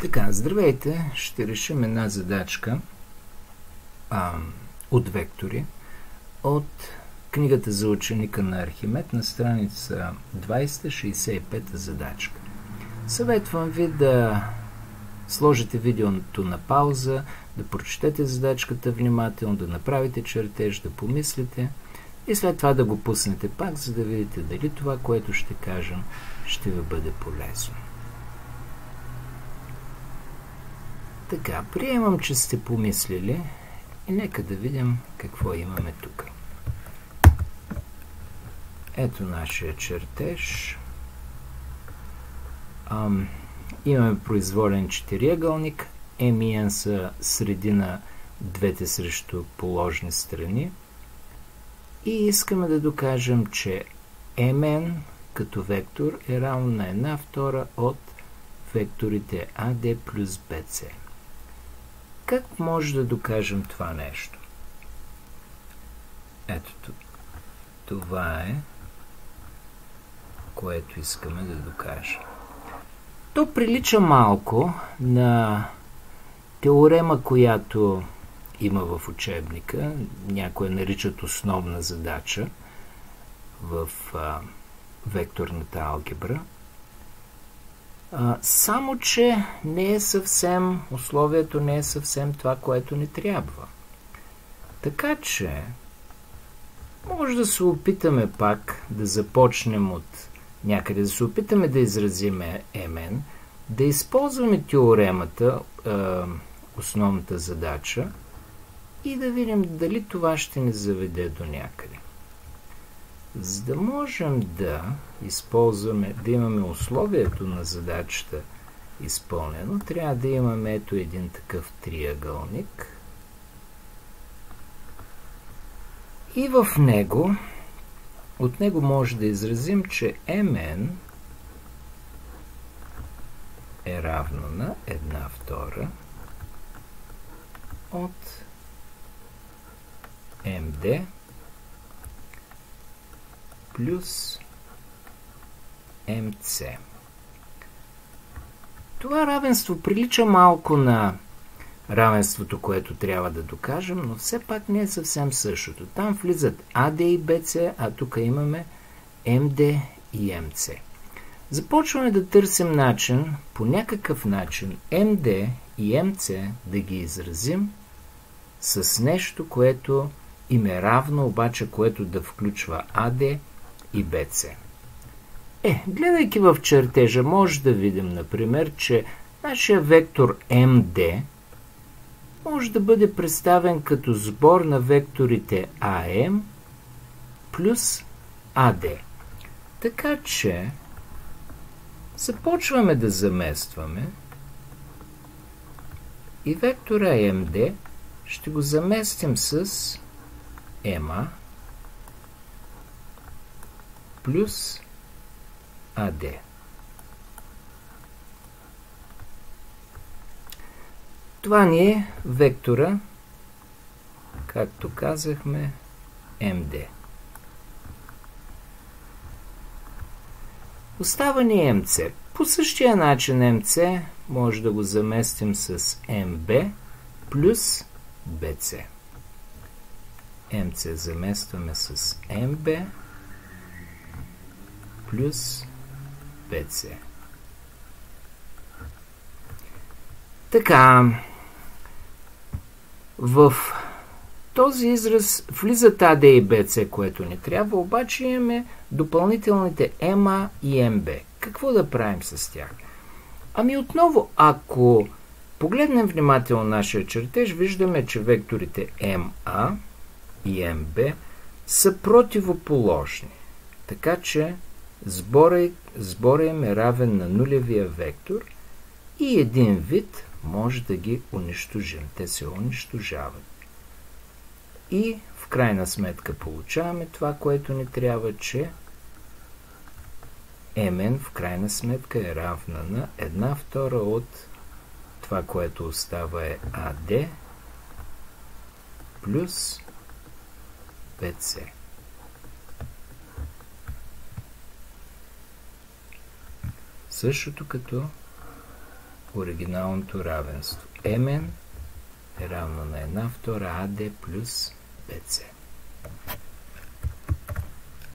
Така, здравейте! Ще решим една задачка от вектори от книгата за ученика на Архимед на страница 20-65 задачка. Съветвам ви да сложите видеото на пауза, да прочетете задачката внимателно, да направите чертеж, да помислите и след това да го пуснете пак, за да видите дали това, което ще кажем, ще ви бъде полезно. Така, приемам, че сте помислили и нека да видим какво имаме тук. Ето нашия чертеж. Имаме произволен четириъгълник. М и N са среди на двете срещу положни страни. И искаме да докажем, че Mn като вектор е равно на 1/2 от векторите AD плюс BC. Как може да докажем това нещо? Ето това е, което искаме да докажем. То прилича малко на теорема, която има в учебника. Някои наричат основна задача в векторната алгебра. Само, че не е съвсем, условието не е съвсем това, което ни трябва. Така че, може да се опитаме пак да започнем от някъде, да се опитаме да изразим Mn, да използваме теоремата, основната задача и да видим дали това ще ни заведе до някъде. За да можем да използваме, да имаме условието на задачата изпълнено, трябва да имаме ето един такъв триъгълник. И в него, от него може да изразим, че Mn е равно на 1/2 от Md плюс МЦ. Това равенство прилича малко на равенството, което трябва да докажем, но все пак не е съвсем същото. Там влизат AD и BC, а тук имаме MD и МЦ. Започваме да търсим начин, по някакъв начин, MD и МЦ да ги изразим с нещо, което им е равно, обаче което да включва AD и BC. Гледайки в чертежа, може да видим, например, че нашия вектор MD може да бъде представен като сбор на векторите AM плюс AD. Така че започваме да заместваме и вектора MD ще го заместим с MA плюс AD. Това ни е вектора, както казахме, MD. Остава ни MC. По същия начин MC може да го заместим с MB плюс BC. MC заместваме с MB плюс BC. Така, в този израз влизат AD и BC, което ни трябва, обаче имаме допълнителните MA и MB. Какво да правим с тях? Отново, ако погледнем внимателно нашия чертеж, виждаме, че векторите MA и MB са противоположни. Така че сбора им е равен на нулевия вектор и един вид може да ги унищожим. Те се унищожават. И в крайна сметка получаваме това, което ни трябва, че Mn в крайна сметка е равна на 1/2 от това, което остава е AD плюс BC. Същото като оригиналното равенство. Mn е равно на 1/2 AD плюс BC.